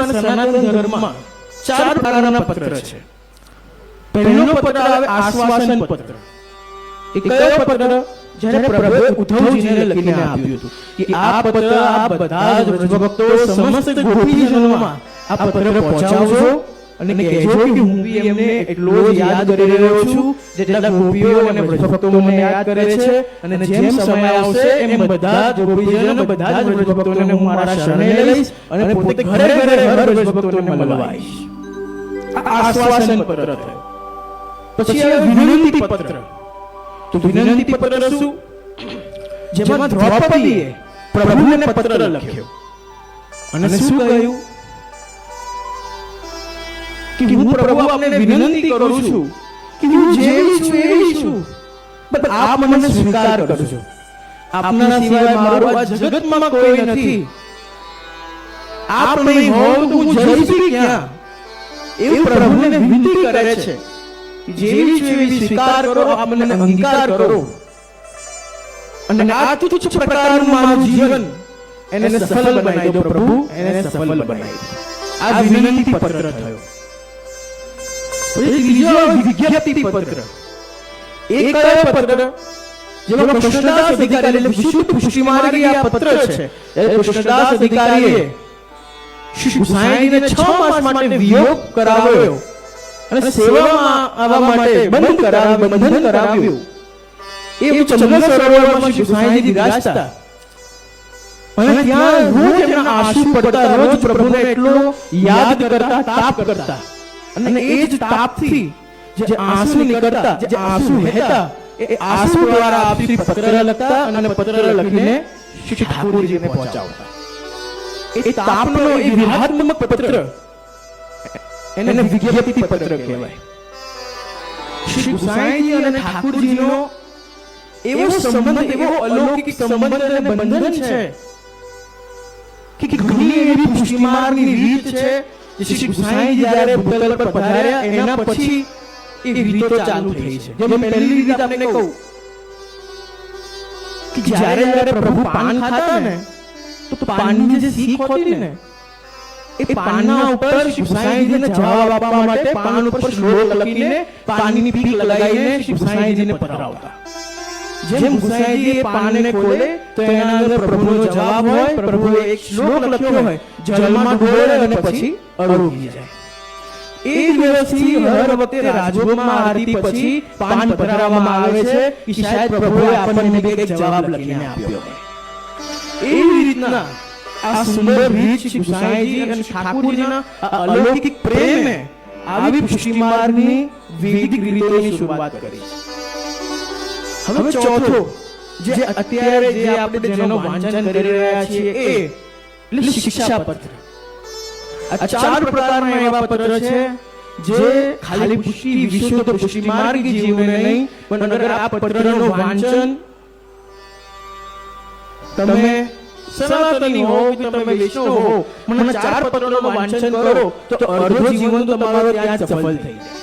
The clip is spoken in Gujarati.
અને સનાતન ધર્મમાં ચાર પ્રકારના પત્ર છે. પહેલો પત્ર આવે આશ્વાસન પત્ર. એ કયો પત્ર? જ્યારે પ્રભુએ ઉદ્ધવજીને લખીને આપ્યું હતું કે આ પત્ર આપ બધા જ વ્રજભક્તો સમસ્ત ગોપીજનોમાં આ પત્ર પહોંચાવજો અને કહેજો કે હું બી એમને એટલો જ યાદ કરી રહ્યો છું જેટલા ગોપીઓ અને વ્રજભક્તો મને યાદ કરે છે. અને જેમ સમય આવશે એમ બધા જ ગોપીજનો બધા જ વ્રજભક્તોને હું મારા શરણે લઈશ અને પોતે ઘરે ઘરે હર વ્રજભક્તોને મળવા આવીશ. આ આશ્વાસન પત્ર થયું. પછી આવે વિનંતી પત્ર. તો વિનંતી પત્ર શું? જેમાં દ્રૌપદીએ પ્રભુને પત્ર લખ્યો અને શું કહ્યું કે હું પ્રભુ આપને વિનંતી કરું છું કે હું જેવી છું એવી છું, બસ આપ મને સ્વીકાર કરજો. આપના સિવાય મારું આ જગતમાં કોઈ નથી. આપ નહીં હોવ તો હું જઈશ બી ક્યાં? એવું પ્રભુને વિનંતી કરે છે. જેવી છું એવી સ્વીકાર કરો, આપ મને અંગીકાર કરો અને આ તુચ્છ પ્રકારનું મારું જીવન એને સફળ બનાવી દો પ્રભુ, એને સફળ બનાવી દો. આ વિનંતી પત્ર થયો. ત્રીજો વિજ્ઞપ્તિ પત્ર. એક કયો પત્ર? જેમાં કૃષ્ણદાસ અધિકારી એટલે વિશુદ્ધ પુષ્ટિમાર્ગી આ પત્ર છે. કૃષ્ણદાસ અધિકારીએ શ્રી ગુસાઈજીને 6 માસ માટે વિયોગ કરાવ્યો અને સેવામાં આવવા માટે બંધન કરાવ્યું. એ ચંદ્ર સરોવરમાં શ્રી ગુસાઈજી વિરાજતા અને ત્યાં રોજ એમના આંસુ પડતા, રોજ પ્રભુને એટલો યાદ કરતા, તાપ કરતા અને એ જ તાપથી જે આંસુ નીકળતા, જે આંસુ વહેતા, એ આંસુ દ્વારા આપથી પત્ર લખતા અને પત્ર લખીને શ્રી ઠાકોરજીને પહોંચાડતા. એ તાપનો એ વિહાત્મક પત્ર એને વિજ્ઞપ્તિ પત્ર કહેવાય. શ્રી ગુસાઈજી અને ઠાકોરજીનો એવો સંબંધ, એવો અલૌકિક સંબંધ અને બંધન છે કે ઘણી એવી પુષ્ટિમાર્ગની રીત છે જે શ્રી ગુસાઈજી જ્યારે ભૂતલ પર પધાર્યા એના પછી એ રીતો ચાલુ થઈ છે. જેમ પહેલી રીત આપણે કહું કે જ્યારે પ્રભુ પાન ખાતા ને તો પાનની જે શીખ હોતી ને એ પાનના ઉપર શ્રી ગુસાઈજીને જવાબ આપવા માટે પાન ઉપર શ્લોક લખીને પાનની પીક લગાવીને શ્રી ગુસાઈજીને પધરાવતા. જેમ ગુસાઈજી એ પાનને ખોલે તો એના અંદર પ્રભુનો જવાબ હોય, પ્રભુએ એક શ્લોક લખ્યો હોય, જલમાં ડોળે અને પછી અડોગી જાય. એ જ વ્યવસ્થિત હર વખતે રાજભોગમાં આરતી પછી પાન પધરાવવામાં આવે છે કે શાયદ પ્રભુએ આપણને એક જવાબ લખીને આપ્યો હોય. એવી રીતના આ સુંદર રીત શ્રી ગુસાઈજી અને ઠાકોરજીના અલૌકિક પ્રેમે આવી પુષ્ટિમાર્ગની વૈદિક રીતોની શરૂઆત કરી. હવે ચોથો જે અત્યારે જે આપણે જેનો વાંચન કરી રહ્યા છીએ એ એટલે શિક્ષાપત્ર. આ ચાર પ્રકારના એવા પત્ર છે જે ખાલી પુષ્ટિ વિશુદ્ધ પુષ્ટિમાર્ગી જીવને નહીં, પણ અગર આ પત્રનું વાંચન તમે સનાતની હો કે તમે વૈષ્ણવ હો, મને ચાર પત્રનું વાંચન કરો તો અડધો જીવન તો તમારો ત્યાં સફળ થઈ જાય.